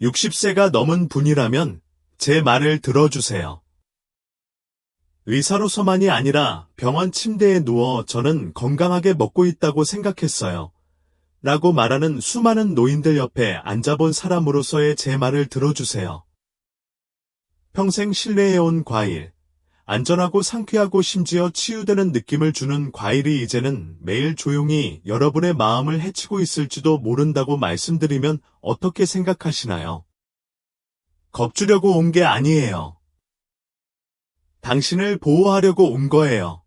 60세가 넘은 분이라면 제 말을 들어주세요. 의사로서만이 아니라 병원 침대에 누워 저는 건강하게 먹고 있다고 생각했어요. 라고 말하는 수많은 노인들 옆에 앉아본 사람으로서의 제 말을 들어주세요. 평생 신뢰해온 과일, 안전하고 상쾌하고 심지어 치유되는 느낌을 주는 과일이 이제는 매일 조용히 여러분의 마음을 해치고 있을지도 모른다고 말씀드리면 어떻게 생각하시나요? 겁주려고 온 게 아니에요. 당신을 보호하려고 온 거예요.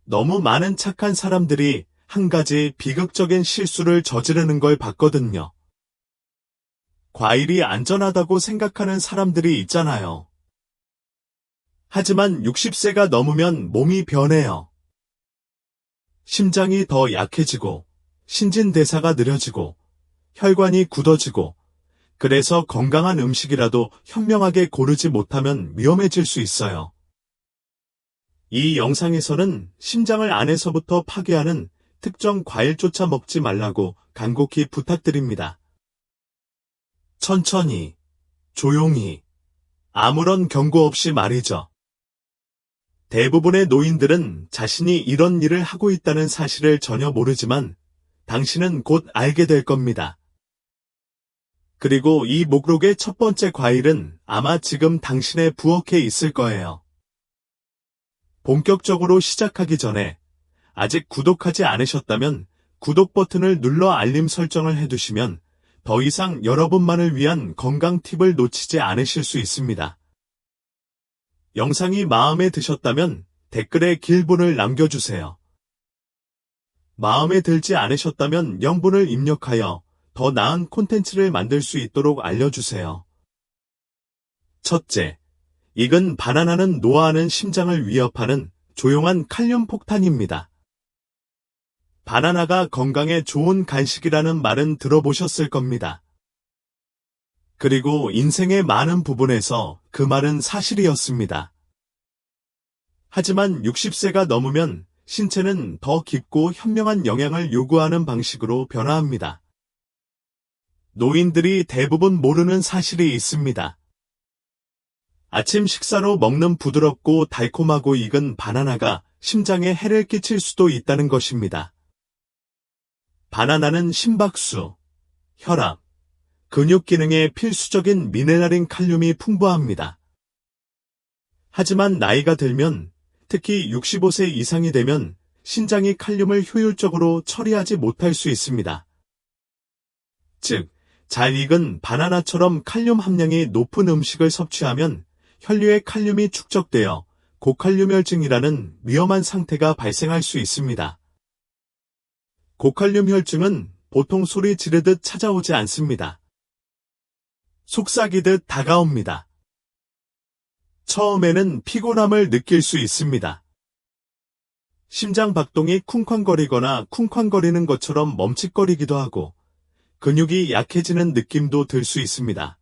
너무 많은 착한 사람들이 한 가지 비극적인 실수를 저지르는 걸 봤거든요. 과일이 안전하다고 생각하는 사람들이 있잖아요. 하지만 60세가 넘으면 몸이 변해요. 심장이 더 약해지고, 신진대사가 느려지고, 혈관이 굳어지고, 그래서 건강한 음식이라도 현명하게 고르지 못하면 위험해질 수 있어요. 이 영상에서는 심장을 안에서부터 파괴하는 특정 과일조차 먹지 말라고 간곡히 부탁드립니다. 천천히, 조용히, 아무런 경고 없이 말이죠. 대부분의 노인들은 자신이 이런 일을 하고 있다는 사실을 전혀 모르지만 당신은 곧 알게 될 겁니다. 그리고 이 목록의 첫 번째 과일은 아마 지금 당신의 부엌에 있을 거예요. 본격적으로 시작하기 전에 아직 구독하지 않으셨다면 구독 버튼을 눌러 알림 설정을 해두시면 더 이상 여러분만을 위한 건강 팁을 놓치지 않으실 수 있습니다. 영상이 마음에 드셨다면 댓글에 길분을 남겨주세요. 마음에 들지 않으셨다면 0분을 입력하여 더 나은 콘텐츠를 만들 수 있도록 알려주세요. 첫째, 익은 바나나는 노화하는 심장을 위협하는 조용한 칼륨 폭탄입니다. 바나나가 건강에 좋은 간식이라는 말은 들어보셨을 겁니다. 그리고 인생의 많은 부분에서 그 말은 사실이었습니다. 하지만 60세가 넘으면 신체는 더 깊고 현명한 영양을 요구하는 방식으로 변화합니다. 노인들이 대부분 모르는 사실이 있습니다. 아침 식사로 먹는 부드럽고 달콤하고 익은 바나나가 심장에 해를 끼칠 수도 있다는 것입니다. 바나나는 심박수, 혈압, 근육 기능에 필수적인 미네랄인 칼륨이 풍부합니다. 하지만 나이가 들면, 특히 65세 이상이 되면 신장이 칼륨을 효율적으로 처리하지 못할 수 있습니다. 즉, 잘 익은 바나나처럼 칼륨 함량이 높은 음식을 섭취하면 혈류에 칼륨이 축적되어 고칼륨혈증이라는 위험한 상태가 발생할 수 있습니다. 고칼륨혈증은 보통 소리 지르듯 찾아오지 않습니다. 속삭이듯 다가옵니다. 처음에는 피곤함을 느낄 수 있습니다. 심장 박동이 쿵쾅거리거나 쿵쾅거리는 것처럼 멈칫거리기도 하고 근육이 약해지는 느낌도 들 수 있습니다.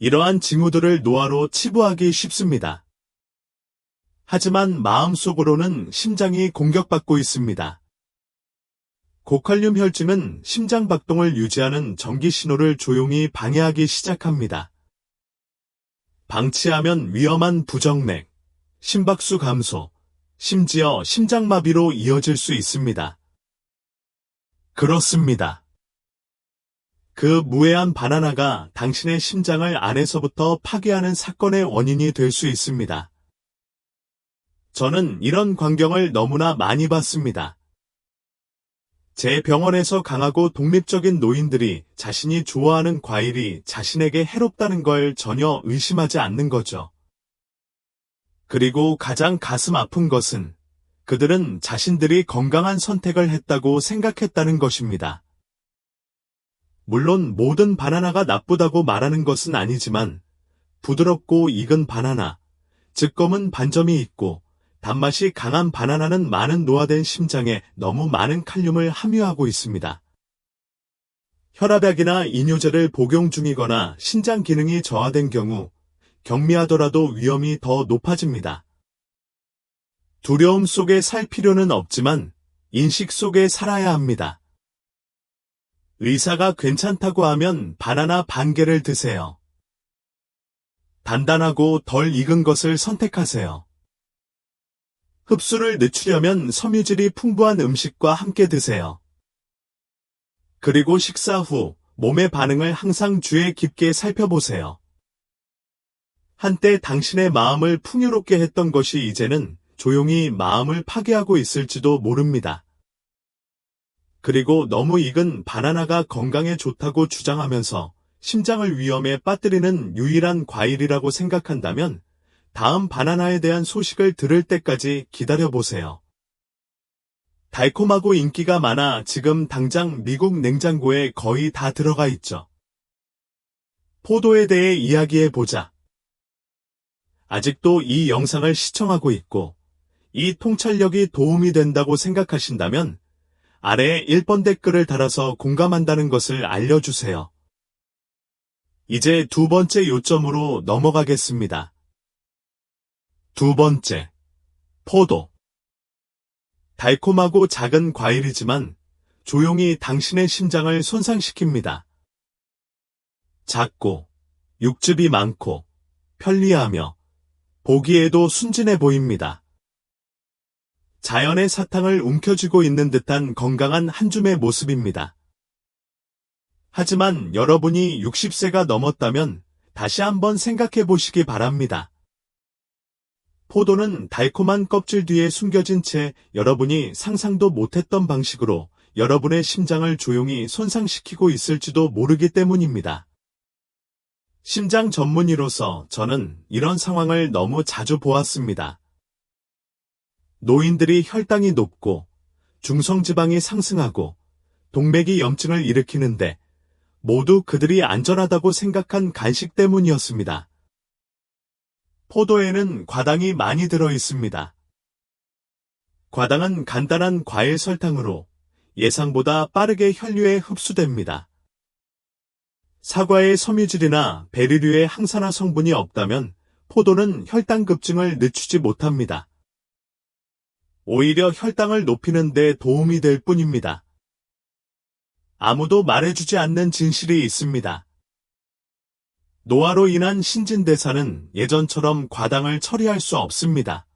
이러한 징후들을 노화로 치부하기 쉽습니다. 하지만 마음속으로는 심장이 공격받고 있습니다. 고칼륨 혈증은 심장 박동을 유지하는 전기 신호를 조용히 방해하기 시작합니다. 방치하면 위험한 부정맥, 심박수 감소, 심지어 심장마비로 이어질 수 있습니다. 그렇습니다. 그 무해한 바나나가 당신의 심장을 안에서부터 파괴하는 사건의 원인이 될 수 있습니다. 저는 이런 광경을 너무나 많이 봤습니다. 제 병원에서 강하고 독립적인 노인들이 자신이 좋아하는 과일이 자신에게 해롭다는 걸 전혀 의심하지 않는 거죠. 그리고 가장 가슴 아픈 것은 그들은 자신들이 건강한 선택을 했다고 생각했다는 것입니다. 물론 모든 바나나가 나쁘다고 말하는 것은 아니지만 부드럽고 익은 바나나, 즉 검은 반점이 있고 단맛이 강한 바나나는 많은 노화된 심장에 너무 많은 칼륨을 함유하고 있습니다. 혈압약이나 이뇨제를 복용 중이거나 신장 기능이 저하된 경우 경미하더라도 위험이 더 높아집니다. 두려움 속에 살 필요는 없지만 인식 속에 살아야 합니다. 의사가 괜찮다고 하면 바나나 반 개를 드세요. 단단하고 덜 익은 것을 선택하세요. 흡수를 늦추려면 섬유질이 풍부한 음식과 함께 드세요. 그리고 식사 후 몸의 반응을 항상 주의 깊게 살펴보세요. 한때 당신의 마음을 풍요롭게 했던 것이 이제는 조용히 마음을 파괴하고 있을지도 모릅니다. 그리고 너무 익은 바나나가 건강에 좋다고 주장하면서 심장을 위험에 빠뜨리는 유일한 과일이라고 생각한다면 다음 바나나에 대한 소식을 들을 때까지 기다려보세요. 달콤하고 인기가 많아 지금 당장 미국 냉장고에 거의 다 들어가 있죠. 포도에 대해 이야기해보자. 아직도 이 영상을 시청하고 있고 이 통찰력이 도움이 된다고 생각하신다면 아래에 1번 댓글을 달아서 공감한다는 것을 알려주세요. 이제 두 번째 요점으로 넘어가겠습니다. 두 번째, 포도. 달콤하고 작은 과일이지만 조용히 당신의 심장을 손상시킵니다. 작고, 육즙이 많고, 편리하며, 보기에도 순진해 보입니다. 자연의 사탕을 움켜쥐고 있는 듯한 건강한 한 줌의 모습입니다. 하지만 여러분이 60세가 넘었다면 다시 한번 생각해 보시기 바랍니다. 포도는 달콤한 껍질 뒤에 숨겨진 채 여러분이 상상도 못했던 방식으로 여러분의 심장을 조용히 손상시키고 있을지도 모르기 때문입니다. 심장 전문의로서 저는 이런 상황을 너무 자주 보았습니다. 노인들이 혈당이 높고 중성지방이 상승하고 동맥이 염증을 일으키는데 모두 그들이 안전하다고 생각한 간식 때문이었습니다. 포도에는 과당이 많이 들어 있습니다. 과당은 간단한 과일 설탕으로 예상보다 빠르게 혈류에 흡수됩니다. 사과의 섬유질이나 베리류의 항산화 성분이 없다면 포도는 혈당 급증을 늦추지 못합니다. 오히려 혈당을 높이는 데 도움이 될 뿐입니다. 아무도 말해주지 않는 진실이 있습니다. 노화로 인한 신진대사는 예전처럼 과당을 처리할 수 없습니다.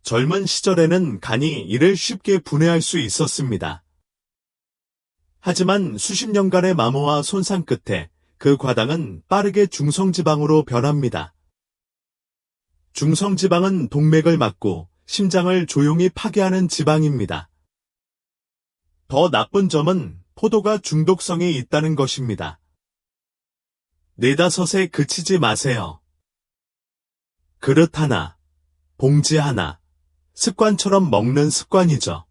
젊은 시절에는 간이 이를 쉽게 분해할 수 있었습니다. 하지만 수십 년간의 마모와 손상 끝에 그 과당은 빠르게 중성지방으로 변합니다. 중성지방은 동맥을 막고 심장을 조용히 파괴하는 지방입니다. 더 나쁜 점은 포도가 중독성이 있다는 것입니다. 네다섯에 그치지 마세요. 그릇 하나, 봉지 하나, 습관처럼 먹는 습관이죠.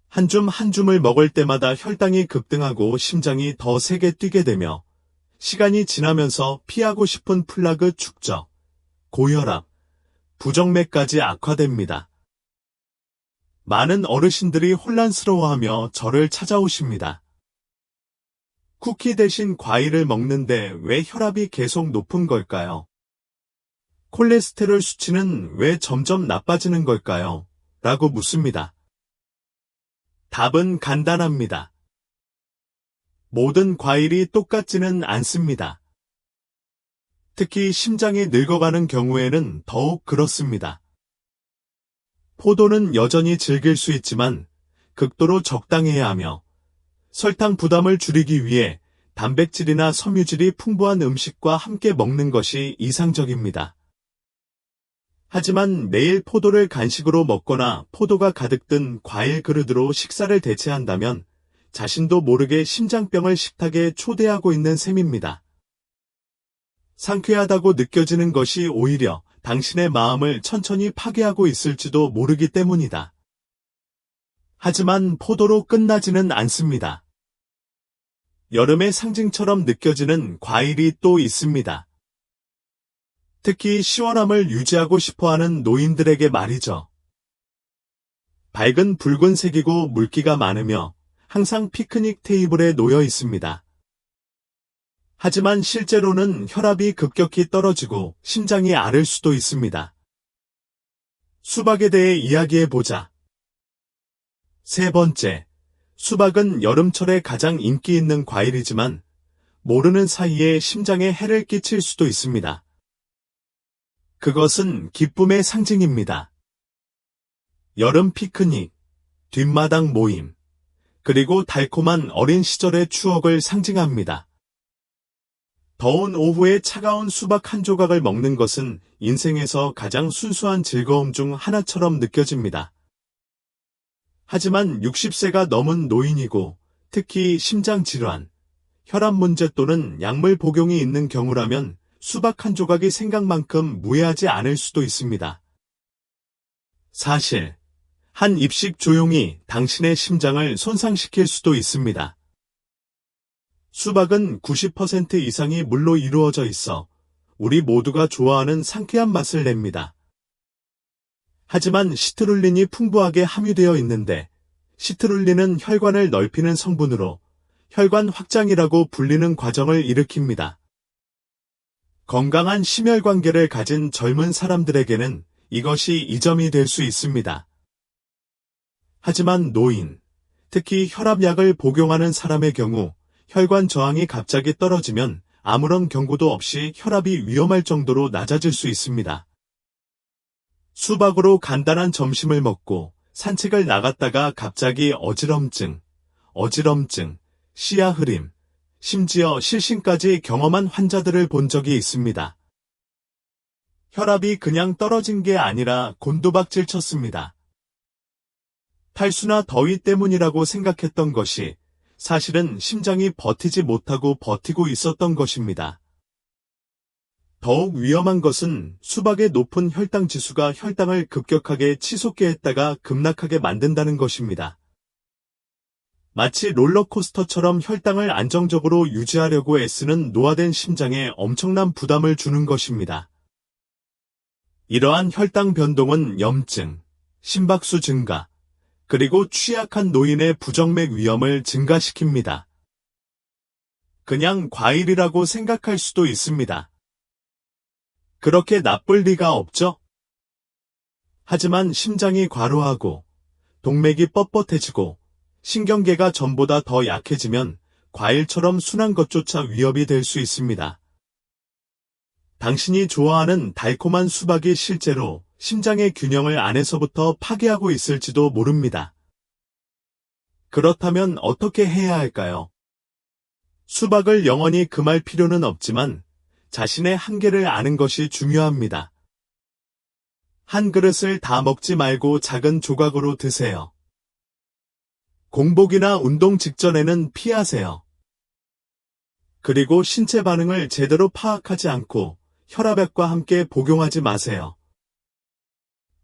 한 줌 한 줌을 먹을 때마다 혈당이 급등하고 심장이 더 세게 뛰게 되며 시간이 지나면서 피하고 싶은 플라그 축적, 고혈압, 부정맥까지 악화됩니다. 많은 어르신들이 혼란스러워하며 저를 찾아오십니다. 쿠키 대신 과일을 먹는데 왜 혈압이 계속 높은 걸까요? 콜레스테롤 수치는 왜 점점 나빠지는 걸까요? 라고 묻습니다. 답은 간단합니다. 모든 과일이 똑같지는 않습니다. 특히 심장이 늙어가는 경우에는 더욱 그렇습니다. 포도는 여전히 즐길 수 있지만 극도로 적당해야 하며 설탕 부담을 줄이기 위해 단백질이나 섬유질이 풍부한 음식과 함께 먹는 것이 이상적입니다. 하지만 매일 포도를 간식으로 먹거나 포도가 가득 든 과일 그릇으로 식사를 대체한다면 자신도 모르게 심장병을 식탁에 초대하고 있는 셈입니다. 상쾌하다고 느껴지는 것이 오히려 당신의 마음을 천천히 파괴하고 있을지도 모르기 때문이다. 하지만 포도로 끝나지는 않습니다. 여름의 상징처럼 느껴지는 과일이 또 있습니다. 특히 시원함을 유지하고 싶어하는 노인들에게 말이죠. 밝은 붉은색이고 물기가 많으며 항상 피크닉 테이블에 놓여 있습니다. 하지만 실제로는 혈압이 급격히 떨어지고 심장이 앓을 수도 있습니다. 수박에 대해 이야기해보자. 세 번째, 수박은 여름철에 가장 인기 있는 과일이지만 모르는 사이에 심장에 해를 끼칠 수도 있습니다. 그것은 기쁨의 상징입니다. 여름 피크닉, 뒷마당 모임, 그리고 달콤한 어린 시절의 추억을 상징합니다. 더운 오후에 차가운 수박 한 조각을 먹는 것은 인생에서 가장 순수한 즐거움 중 하나처럼 느껴집니다. 하지만 60세가 넘은 노인이고 특히 심장질환, 혈압 문제 또는 약물 복용이 있는 경우라면 수박 한 조각이 생각만큼 무해하지 않을 수도 있습니다. 사실, 한 입씩 조용히 당신의 심장을 손상시킬 수도 있습니다. 수박은 90% 이상이 물로 이루어져 있어 우리 모두가 좋아하는 상쾌한 맛을 냅니다. 하지만 시트룰린이 풍부하게 함유되어 있는데 시트룰린은 혈관을 넓히는 성분으로 혈관 확장이라고 불리는 과정을 일으킵니다. 건강한 심혈관계를 가진 젊은 사람들에게는 이것이 이점이 될 수 있습니다. 하지만 노인, 특히 혈압약을 복용하는 사람의 경우 혈관 저항이 갑자기 떨어지면 아무런 경고도 없이 혈압이 위험할 정도로 낮아질 수 있습니다. 수박으로 간단한 점심을 먹고 산책을 나갔다가 갑자기 어지럼증, 시야 흐림, 심지어 실신까지 경험한 환자들을 본 적이 있습니다. 혈압이 그냥 떨어진 게 아니라 곤두박질 쳤습니다. 탈수나 더위 때문이라고 생각했던 것이 사실은 심장이 버티지 못하고 버티고 있었던 것입니다. 더욱 위험한 것은 수박의 높은 혈당 지수가 혈당을 급격하게 치솟게 했다가 급락하게 만든다는 것입니다. 마치 롤러코스터처럼 혈당을 안정적으로 유지하려고 애쓰는 노화된 심장에 엄청난 부담을 주는 것입니다. 이러한 혈당 변동은 염증, 심박수 증가, 그리고 취약한 노인의 부정맥 위험을 증가시킵니다. 그냥 과일이라고 생각할 수도 있습니다. 그렇게 나쁠 리가 없죠? 하지만 심장이 과로하고 동맥이 뻣뻣해지고 신경계가 전보다 더 약해지면 과일처럼 순한 것조차 위협이 될 수 있습니다. 당신이 좋아하는 달콤한 수박이 실제로 심장의 균형을 안에서부터 파괴하고 있을지도 모릅니다. 그렇다면 어떻게 해야 할까요? 수박을 영원히 금할 필요는 없지만 자신의 한계를 아는 것이 중요합니다. 한 그릇을 다 먹지 말고 작은 조각으로 드세요. 공복이나 운동 직전에는 피하세요. 그리고 신체 반응을 제대로 파악하지 않고 혈압약과 함께 복용하지 마세요.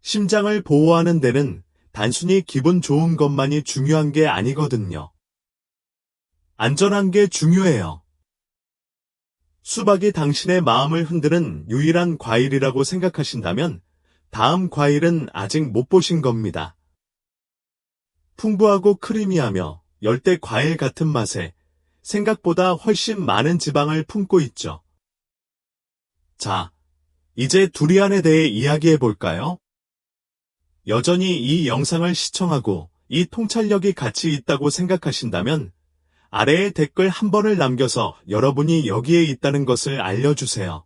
심장을 보호하는 데는 단순히 기분 좋은 것만이 중요한 게 아니거든요. 안전한 게 중요해요. 수박이 당신의 마음을 흔드는 유일한 과일이라고 생각하신다면 다음 과일은 아직 못 보신 겁니다. 풍부하고 크리미하며 열대 과일 같은 맛에 생각보다 훨씬 많은 지방을 품고 있죠. 자, 이제 두리안에 대해 이야기해 볼까요? 여전히 이 영상을 시청하고 이 통찰력이 가치 있다고 생각하신다면 아래에 댓글 한 번을 남겨서 여러분이 여기에 있다는 것을 알려주세요.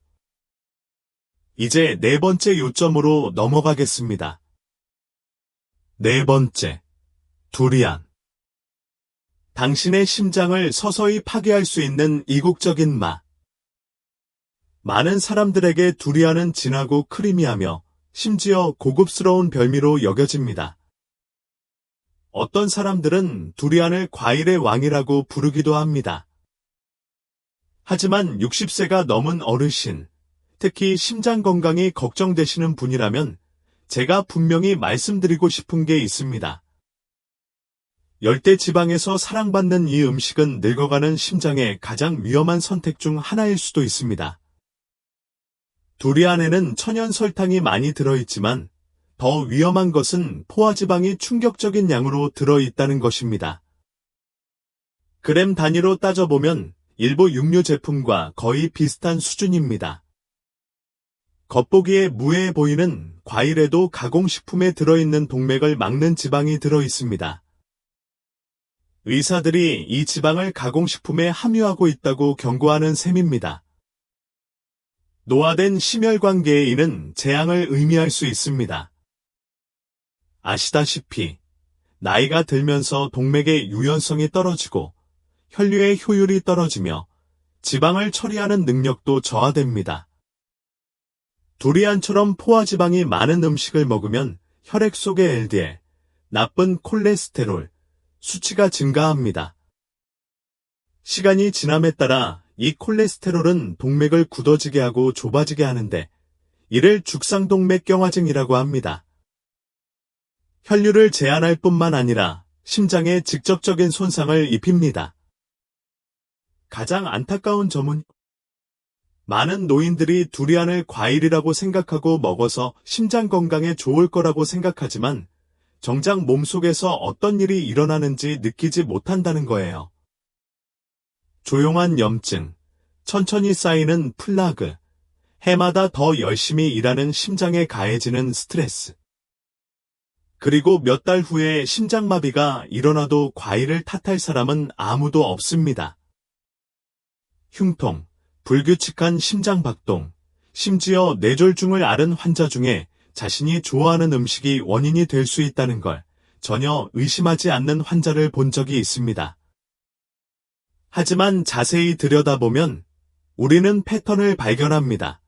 이제 네 번째 요점으로 넘어가겠습니다. 네 번째, 두리안. 당신의 심장을 서서히 파괴할 수 있는 이국적인 맛. 많은 사람들에게 두리안은 진하고 크리미하며 심지어 고급스러운 별미로 여겨집니다. 어떤 사람들은 두리안을 과일의 왕이라고 부르기도 합니다. 하지만 60세가 넘은 어르신, 특히 심장 건강이 걱정되시는 분이라면 제가 분명히 말씀드리고 싶은 게 있습니다. 열대 지방에서 사랑받는 이 음식은 늙어가는 심장의 가장 위험한 선택 중 하나일 수도 있습니다. 두리안에는 천연 설탕이 많이 들어있지만 더 위험한 것은 포화지방이 충격적인 양으로 들어있다는 것입니다. 그램 단위로 따져보면 일부 육류 제품과 거의 비슷한 수준입니다. 겉보기에 무해해 보이는 과일에도 가공식품에 들어있는 동맥을 막는 지방이 들어있습니다. 의사들이 이 지방을 가공식품에 함유하고 있다고 경고하는 셈입니다. 노화된 심혈관계에 이는 재앙을 의미할 수 있습니다. 아시다시피 나이가 들면서 동맥의 유연성이 떨어지고 혈류의 효율이 떨어지며 지방을 처리하는 능력도 저하됩니다. 두리안처럼 포화지방이 많은 음식을 먹으면 혈액 속의 LDL, 나쁜 콜레스테롤, 수치가 증가합니다. 시간이 지남에 따라 이 콜레스테롤은 동맥을 굳어지게 하고 좁아지게 하는데 이를 죽상동맥경화증이라고 합니다. 혈류를 제한할 뿐만 아니라 심장에 직접적인 손상을 입힙니다. 가장 안타까운 점은 많은 노인들이 두리안을 과일이라고 생각하고 먹어서 심장 건강에 좋을 거라고 생각하지만 정작 몸속에서 어떤 일이 일어나는지 느끼지 못한다는 거예요. 조용한 염증, 천천히 쌓이는 플라그, 해마다 더 열심히 일하는 심장에 가해지는 스트레스. 그리고 몇 달 후에 심장마비가 일어나도 과일을 탓할 사람은 아무도 없습니다. 흉통, 불규칙한 심장박동, 심지어 뇌졸중을 앓은 환자 중에 자신이 좋아하는 음식이 원인이 될 수 있다는 걸 전혀 의심하지 않는 환자를 본 적이 있습니다. 하지만 자세히 들여다보면 우리는 패턴을 발견합니다.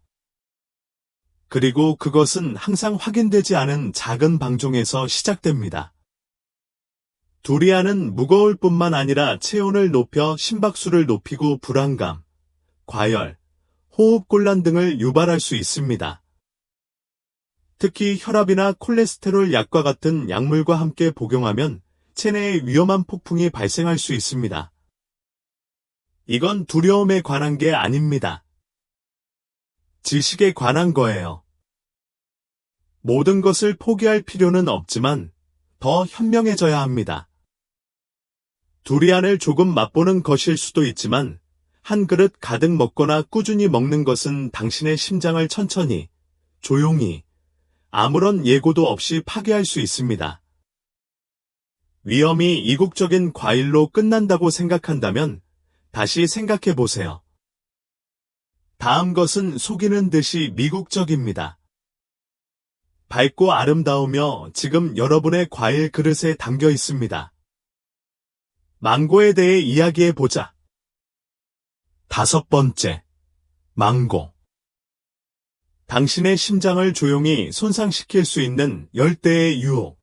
그리고 그것은 항상 확인되지 않은 작은 방종에서 시작됩니다. 두리안은 무거울 뿐만 아니라 체온을 높여 심박수를 높이고 불안감, 과열, 호흡곤란 등을 유발할 수 있습니다. 특히 혈압이나 콜레스테롤 약과 같은 약물과 함께 복용하면 체내에 위험한 폭풍이 발생할 수 있습니다. 이건 두려움에 관한 게 아닙니다. 지식에 관한 거예요. 모든 것을 포기할 필요는 없지만 더 현명해져야 합니다. 두리안을 조금 맛보는 것일 수도 있지만 한 그릇 가득 먹거나 꾸준히 먹는 것은 당신의 심장을 천천히, 조용히, 아무런 예고도 없이 파괴할 수 있습니다. 위험이 이국적인 과일로 끝난다고 생각한다면 다시 생각해 보세요. 다음 것은 속이는 듯이 미국적입니다. 밝고 아름다우며 지금 여러분의 과일 그릇에 담겨 있습니다. 망고에 대해 이야기해 보자. 5번째, 망고. 당신의 심장을 조용히 손상시킬 수 있는 열대의 유혹.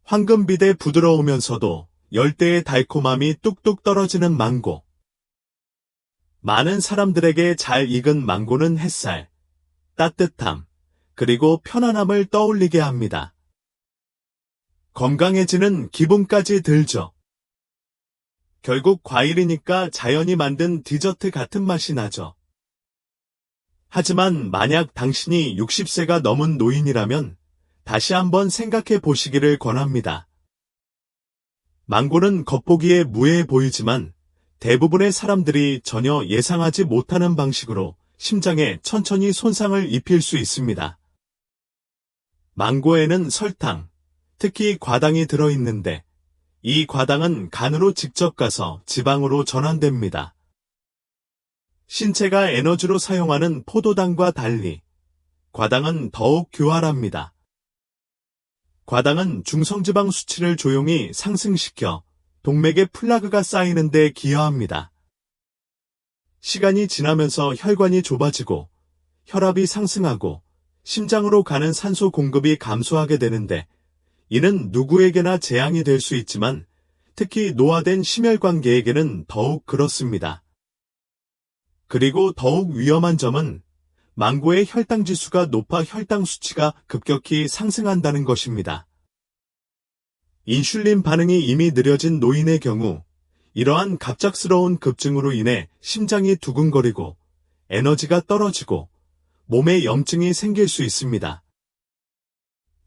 황금빛의 부드러우면서도 열대의 달콤함이 뚝뚝 떨어지는 망고. 많은 사람들에게 잘 익은 망고는 햇살, 따뜻함, 그리고 편안함을 떠올리게 합니다. 건강해지는 기분까지 들죠. 결국 과일이니까 자연이 만든 디저트 같은 맛이 나죠. 하지만 만약 당신이 60세가 넘은 노인이라면 다시 한번 생각해 보시기를 권합니다. 망고는 겉보기에 무해해 보이지만 대부분의 사람들이 전혀 예상하지 못하는 방식으로 심장에 천천히 손상을 입힐 수 있습니다. 망고에는 설탕, 특히 과당이 들어있는데 이 과당은 간으로 직접 가서 지방으로 전환됩니다. 신체가 에너지로 사용하는 포도당과 달리 과당은 더욱 교활합니다. 과당은 중성지방 수치를 조용히 상승시켜 동맥에 플라그가 쌓이는 데 기여합니다. 시간이 지나면서 혈관이 좁아지고 혈압이 상승하고 심장으로 가는 산소 공급이 감소하게 되는데 이는 누구에게나 재앙이 될 수 있지만 특히 노화된 심혈관계에게는 더욱 그렇습니다. 그리고 더욱 위험한 점은 망고의 혈당 지수가 높아 혈당 수치가 급격히 상승한다는 것입니다. 인슐린 반응이 이미 느려진 노인의 경우 이러한 갑작스러운 급증으로 인해 심장이 두근거리고 에너지가 떨어지고 몸에 염증이 생길 수 있습니다.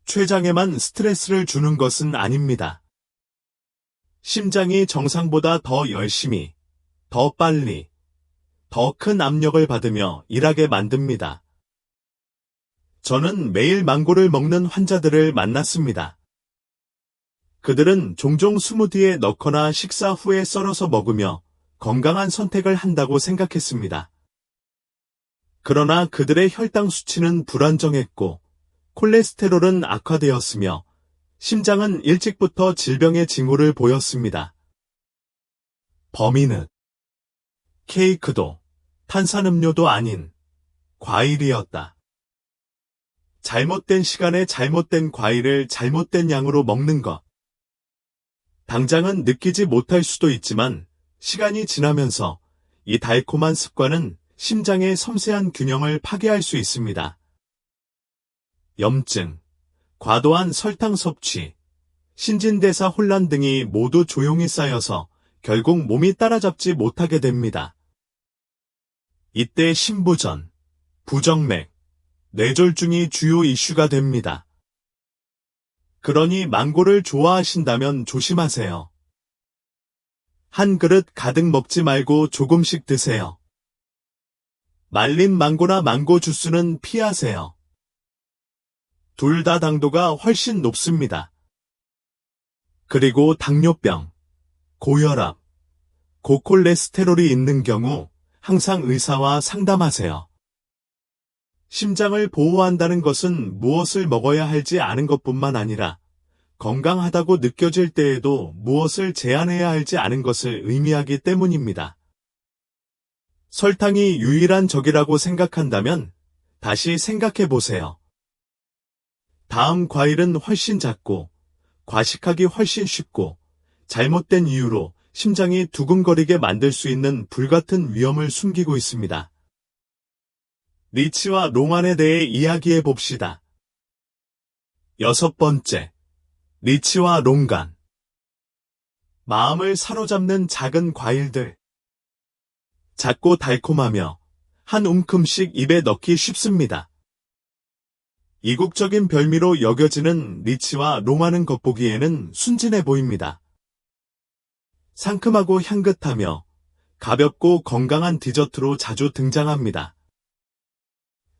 췌장에만 스트레스를 주는 것은 아닙니다. 심장이 정상보다 더 열심히, 더 빨리, 더 큰 압력을 받으며 일하게 만듭니다. 저는 매일 망고를 먹는 환자들을 만났습니다. 그들은 종종 스무디에 넣거나 식사 후에 썰어서 먹으며 건강한 선택을 한다고 생각했습니다. 그러나 그들의 혈당 수치는 불안정했고 콜레스테롤은 악화되었으며 심장은 일찍부터 질병의 징후를 보였습니다. 범인은 케이크도 탄산음료도 아닌 과일이었다. 잘못된 시간에 잘못된 과일을 잘못된 양으로 먹는 것. 당장은 느끼지 못할 수도 있지만 시간이 지나면서 이 달콤한 습관은 심장의 섬세한 균형을 파괴할 수 있습니다. 염증, 과도한 설탕 섭취, 신진대사 혼란 등이 모두 조용히 쌓여서 결국 몸이 따라잡지 못하게 됩니다. 이때 심부전, 부정맥, 뇌졸중이 주요 이슈가 됩니다. 그러니 망고를 좋아하신다면 조심하세요. 한 그릇 가득 먹지 말고 조금씩 드세요. 말린 망고나 망고 주스는 피하세요. 둘 다 당도가 훨씬 높습니다. 그리고 당뇨병, 고혈압, 고콜레스테롤이 있는 경우 항상 의사와 상담하세요. 심장을 보호한다는 것은 무엇을 먹어야 할지 아는 것뿐만 아니라 건강하다고 느껴질 때에도 무엇을 제한해야 할지 아는 것을 의미하기 때문입니다. 설탕이 유일한 적이라고 생각한다면 다시 생각해 보세요. 다음 과일은 훨씬 작고 과식하기 훨씬 쉽고 잘못된 이유로 심장이 두근거리게 만들 수 있는 불같은 위험을 숨기고 있습니다. 리치와 롱안에 대해 이야기해 봅시다. 6번째, 리치와 롱간. 마음을 사로잡는 작은 과일들. 작고 달콤하며 한 움큼씩 입에 넣기 쉽습니다. 이국적인 별미로 여겨지는 리치와 롱안은 겉보기에는 순진해 보입니다. 상큼하고 향긋하며 가볍고 건강한 디저트로 자주 등장합니다.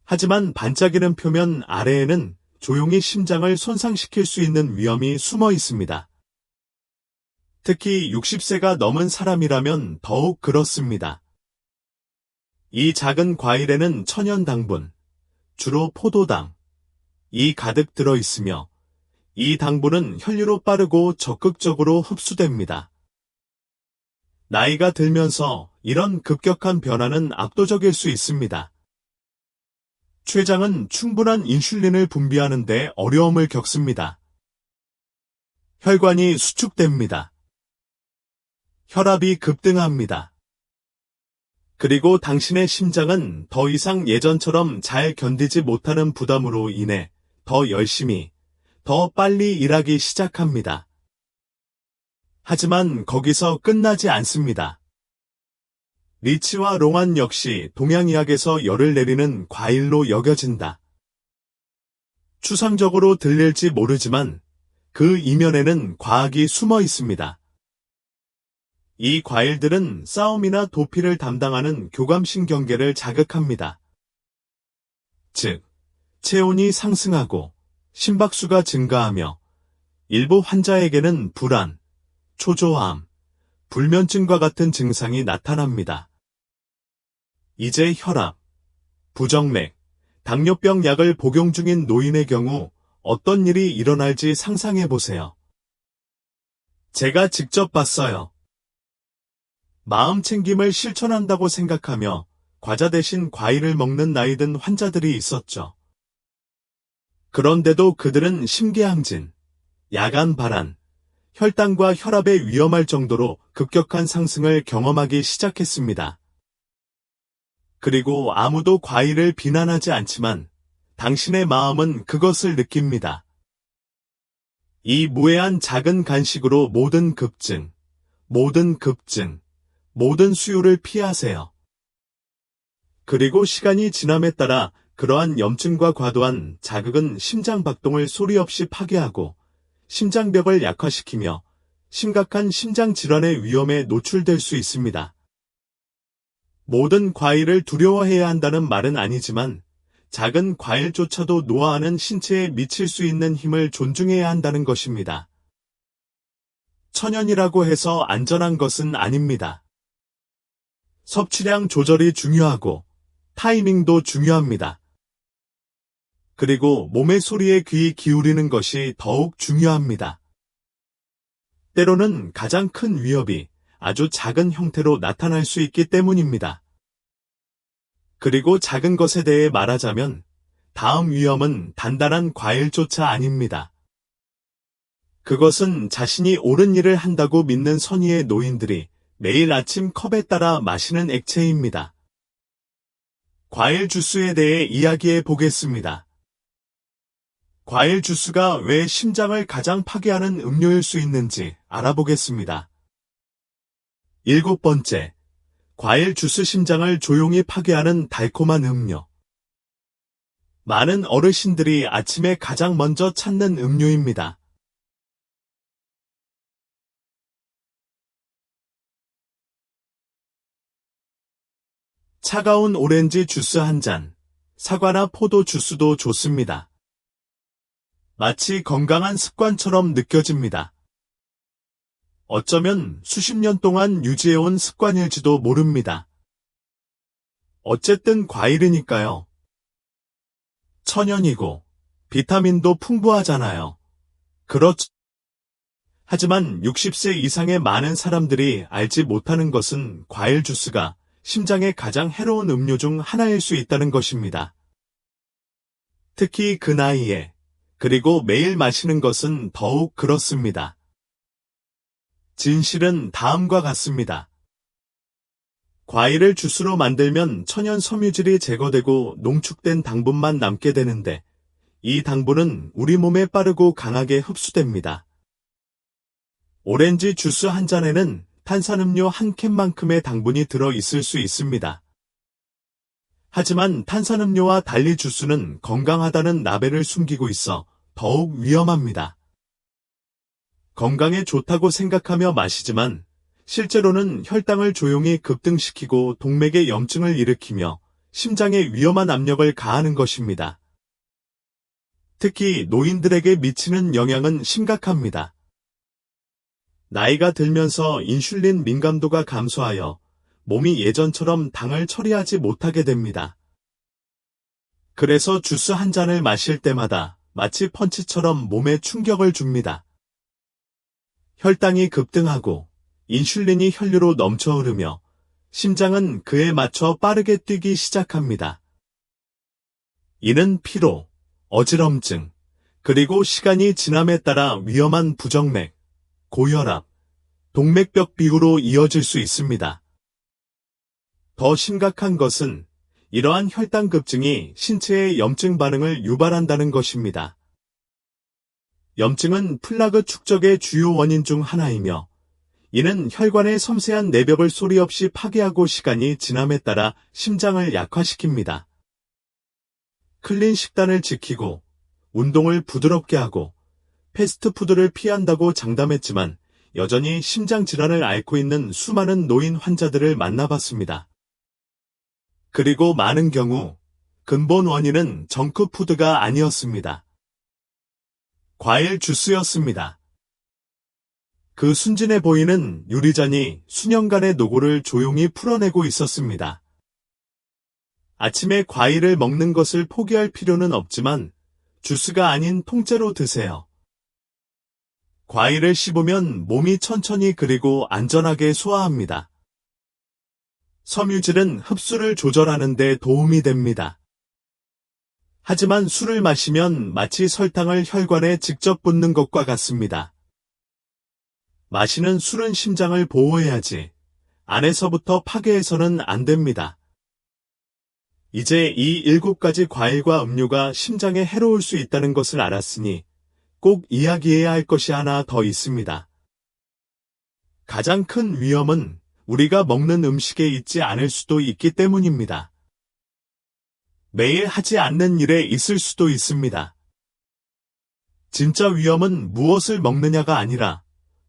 하지만 반짝이는 표면 아래에는 조용히 심장을 손상시킬 수 있는 위험이 숨어 있습니다. 특히 60세가 넘은 사람이라면 더욱 그렇습니다. 이 작은 과일에는 천연 당분, 주로 포도당, 이 가득 들어 있으며 이 당분은 혈류로 빠르고 적극적으로 흡수됩니다. 나이가 들면서 이런 급격한 변화는 압도적일 수 있습니다. 췌장은 충분한 인슐린을 분비하는 데 어려움을 겪습니다. 혈관이 수축됩니다. 혈압이 급등합니다. 그리고 당신의 심장은 더 이상 예전처럼 잘 견디지 못하는 부담으로 인해 더 열심히, 더 빨리 일하기 시작합니다. 하지만 거기서 끝나지 않습니다. 리치와 롱안 역시 동양의학에서 열을 내리는 과일로 여겨진다. 추상적으로 들릴지 모르지만 그 이면에는 과학이 숨어 있습니다. 이 과일들은 싸움이나 도피를 담당하는 교감신경계를 자극합니다. 즉, 체온이 상승하고 심박수가 증가하며 일부 환자에게는 불안, 초조함, 불면증과 같은 증상이 나타납니다. 이제 혈압, 부정맥, 당뇨병 약을 복용 중인 노인의 경우 어떤 일이 일어날지 상상해 보세요. 제가 직접 봤어요. 마음 챙김을 실천한다고 생각하며 과자 대신 과일을 먹는 나이 든 환자들이 있었죠. 그런데도 그들은 심계항진, 야간 발한, 혈당과 혈압에 위험할 정도로 급격한 상승을 경험하기 시작했습니다. 그리고 아무도 과일을 비난하지 않지만 당신의 마음은 그것을 느낍니다. 이 무해한 작은 간식으로 모든 급증, 모든 수요를 피하세요. 그리고 시간이 지남에 따라 그러한 염증과 과도한 자극은 심장 박동을 소리 없이 파괴하고 심장벽을 약화시키며 심각한 심장 질환의 위험에 노출될 수 있습니다. 모든 과일을 두려워해야 한다는 말은 아니지만 작은 과일조차도 노화하는 신체에 미칠 수 있는 힘을 존중해야 한다는 것입니다. 천연이라고 해서 안전한 것은 아닙니다. 섭취량 조절이 중요하고 타이밍도 중요합니다. 그리고 몸의 소리에 귀 기울이는 것이 더욱 중요합니다. 때로는 가장 큰 위협이 아주 작은 형태로 나타날 수 있기 때문입니다. 그리고 작은 것에 대해 말하자면 다음 위험은 단단한 과일조차 아닙니다. 그것은 자신이 옳은 일을 한다고 믿는 선의의 노인들이 매일 아침 컵에 따라 마시는 액체입니다. 과일 주스에 대해 이야기해 보겠습니다. 과일 주스가 왜 심장을 가장 파괴하는 음료일 수 있는지 알아보겠습니다. 7번째, 과일 주스 심장을 조용히 파괴하는 달콤한 음료. 많은 어르신들이 아침에 가장 먼저 찾는 음료입니다. 차가운 오렌지 주스 한 잔, 사과나 포도 주스도 좋습니다. 마치 건강한 습관처럼 느껴집니다. 어쩌면 수십 년 동안 유지해온 습관일지도 모릅니다. 어쨌든 과일이니까요. 천연이고 비타민도 풍부하잖아요. 그렇죠. 하지만 60세 이상의 많은 사람들이 알지 못하는 것은 과일 주스가 심장에 가장 해로운 음료 중 하나일 수 있다는 것입니다. 특히 그 나이에, 그리고 매일 마시는 것은 더욱 그렇습니다. 진실은 다음과 같습니다. 과일을 주스로 만들면 천연 섬유질이 제거되고 농축된 당분만 남게 되는데, 이 당분은 우리 몸에 빠르고 강하게 흡수됩니다. 오렌지 주스 한 잔에는 탄산음료 한 캔만큼의 당분이 들어 있을 수 있습니다. 하지만 탄산음료와 달리 주스는 건강하다는 라벨을 숨기고 있어 더욱 위험합니다. 건강에 좋다고 생각하며 마시지만 실제로는 혈당을 조용히 급등시키고 동맥에 염증을 일으키며 심장에 위험한 압력을 가하는 것입니다. 특히 노인들에게 미치는 영향은 심각합니다. 나이가 들면서 인슐린 민감도가 감소하여 몸이 예전처럼 당을 처리하지 못하게 됩니다. 그래서 주스 한 잔을 마실 때마다 마치 펀치처럼 몸에 충격을 줍니다. 혈당이 급등하고 인슐린이 혈류로 넘쳐 흐르며 심장은 그에 맞춰 빠르게 뛰기 시작합니다. 이는 피로, 어지럼증, 그리고 시간이 지남에 따라 위험한 부정맥, 고혈압, 동맥벽 비후로 이어질 수 있습니다. 더 심각한 것은 이러한 혈당 급증이 신체의 염증 반응을 유발한다는 것입니다. 염증은 플라그 축적의 주요 원인 중 하나이며 이는 혈관의 섬세한 내벽을 소리 없이 파괴하고 시간이 지남에 따라 심장을 약화시킵니다. 클린 식단을 지키고 운동을 부드럽게 하고 패스트푸드를 피한다고 장담했지만 여전히 심장 질환을 앓고 있는 수많은 노인 환자들을 만나봤습니다. 그리고 많은 경우 근본 원인은 정크푸드가 아니었습니다. 과일 주스였습니다. 그 순진해 보이는 유리잔이 수년간의 노고를 조용히 풀어내고 있었습니다. 아침에 과일을 먹는 것을 포기할 필요는 없지만 주스가 아닌 통째로 드세요. 과일을 씹으면 몸이 천천히 그리고 안전하게 소화합니다. 섬유질은 흡수를 조절하는 데 도움이 됩니다. 하지만 술을 마시면 마치 설탕을 혈관에 직접 붓는 것과 같습니다. 마시는 술은 심장을 보호해야지 안에서부터 파괴해서는 안 됩니다. 이제 이 7가지 과일과 음료가 심장에 해로울 수 있다는 것을 알았으니 꼭 이야기해야 할 것이 하나 더 있습니다. 가장 큰 위험은 우리가 먹는 음식에 있지 않을 수도 있기 때문입니다. 매일 하지 않는 일에 있을 수도 있습니다. 진짜 위험은 무엇을 먹느냐가 아니라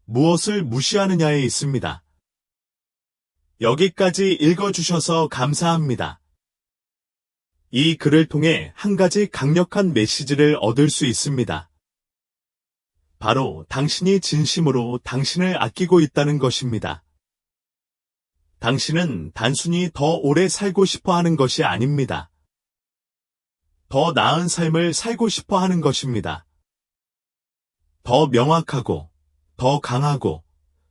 무엇을 무시하느냐에 있습니다. 여기까지 읽어주셔서 감사합니다. 이 글을 통해 한 가지 강력한 메시지를 얻을 수 있습니다. 바로 당신이 진심으로 당신을 아끼고 있다는 것입니다. 당신은 단순히 더 오래 살고 싶어 하는 것이 아닙니다. 더 나은 삶을 살고 싶어 하는 것입니다. 더 명확하고, 더 강하고,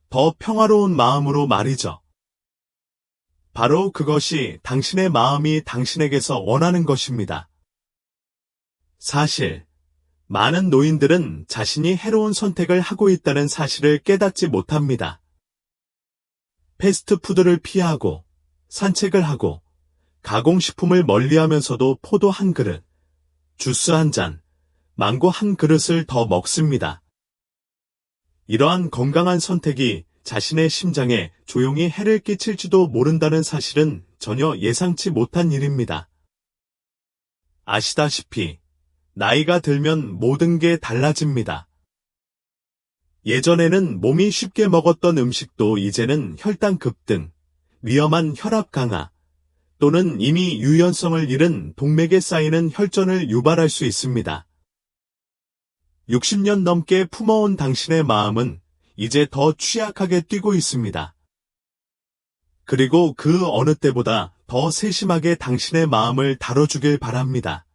더 평화로운 마음으로 말이죠. 바로 그것이 당신의 마음이 당신에게서 원하는 것입니다. 사실, 많은 노인들은 자신이 해로운 선택을 하고 있다는 사실을 깨닫지 못합니다. 패스트푸드를 피하고, 산책을 하고, 가공식품을 멀리하면서도 포도 한 그릇, 주스 한 잔, 망고 한 그릇을 더 먹습니다. 이러한 건강한 선택이 자신의 심장에 조용히 해를 끼칠지도 모른다는 사실은 전혀 예상치 못한 일입니다. 아시다시피 나이가 들면 모든 게 달라집니다. 예전에는 몸이 쉽게 먹었던 음식도 이제는 혈당 급등, 위험한 혈압 강화, 또는 이미 유연성을 잃은 동맥에 쌓이는 혈전을 유발할 수 있습니다. 60년 넘게 품어온 당신의 마음은 이제 더 취약하게 뛰고 있습니다. 그리고 그 어느 때보다 더 세심하게 당신의 마음을 다뤄주길 바랍니다.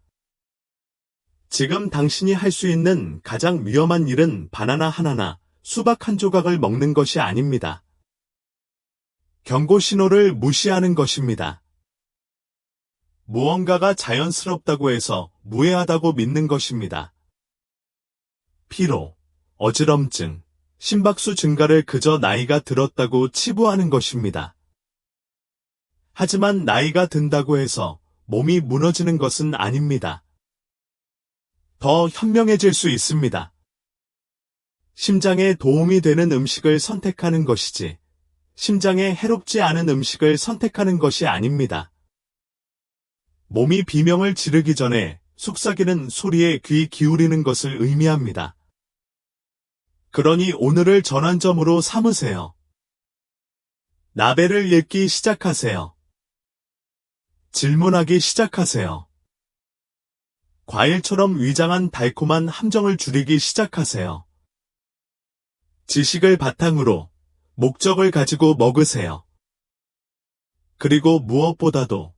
지금 당신이 할 수 있는 가장 위험한 일은 바나나 하나나 수박 한 조각을 먹는 것이 아닙니다. 경고 신호를 무시하는 것입니다. 무언가가 자연스럽다고 해서 무해하다고 믿는 것입니다. 피로, 어지럼증, 심박수 증가를 그저 나이가 들었다고 치부하는 것입니다. 하지만 나이가 든다고 해서 몸이 무너지는 것은 아닙니다. 더 현명해질 수 있습니다. 심장에 도움이 되는 음식을 선택하는 것이지, 심장에 해롭지 않은 음식을 선택하는 것이 아닙니다. 몸이 비명을 지르기 전에 속삭이는 소리에 귀 기울이는 것을 의미합니다. 그러니 오늘을 전환점으로 삼으세요. 나베를 읽기 시작하세요. 질문하기 시작하세요. 과일처럼 위장한 달콤한 함정을 줄이기 시작하세요. 지식을 바탕으로 목적을 가지고 먹으세요. 그리고 무엇보다도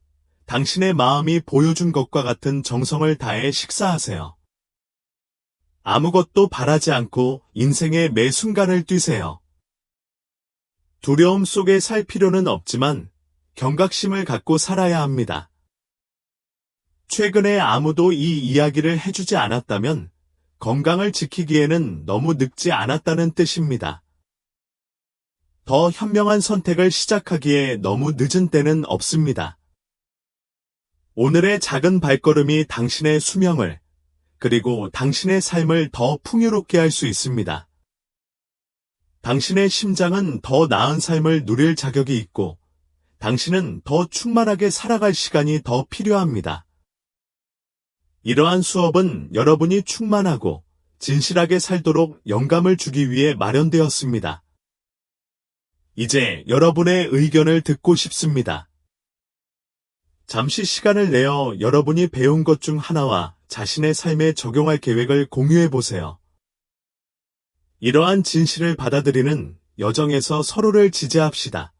당신의 마음이 보여준 것과 같은 정성을 다해 식사하세요. 아무것도 바라지 않고 인생의 매 순간을 뛰세요. 두려움 속에 살 필요는 없지만 경각심을 갖고 살아야 합니다. 최근에 아무도 이 이야기를 해주지 않았다면 건강을 지키기에는 너무 늙지 않았다는 뜻입니다. 더 현명한 선택을 시작하기에 너무 늦은 때는 없습니다. 오늘의 작은 발걸음이 당신의 수명을, 그리고 당신의 삶을 더 풍요롭게 할 수 있습니다. 당신의 심장은 더 나은 삶을 누릴 자격이 있고, 당신은 더 충만하게 살아갈 시간이 더 필요합니다. 이러한 수업은 여러분이 충만하고 진실하게 살도록 영감을 주기 위해 마련되었습니다. 이제 여러분의 의견을 듣고 싶습니다. 잠시 시간을 내어 여러분이 배운 것 중 하나와 자신의 삶에 적용할 계획을 공유해 보세요. 이러한 진실을 받아들이는 여정에서 서로를 지지합시다.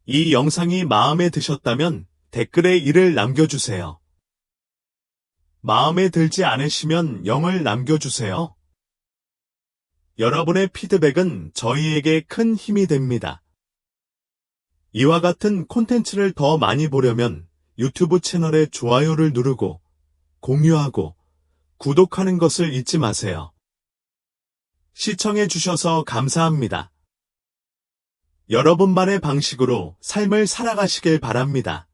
이 영상이 마음에 드셨다면 댓글에 일을 남겨주세요. 마음에 들지 않으시면 0을 남겨주세요. 여러분의 피드백은 저희에게 큰 힘이 됩니다. 이와 같은 콘텐츠를 더 많이 보려면 유튜브 채널에 좋아요를 누르고 공유하고 구독하는 것을 잊지 마세요. 시청해 주셔서 감사합니다. 여러분만의 방식으로 삶을 살아가시길 바랍니다.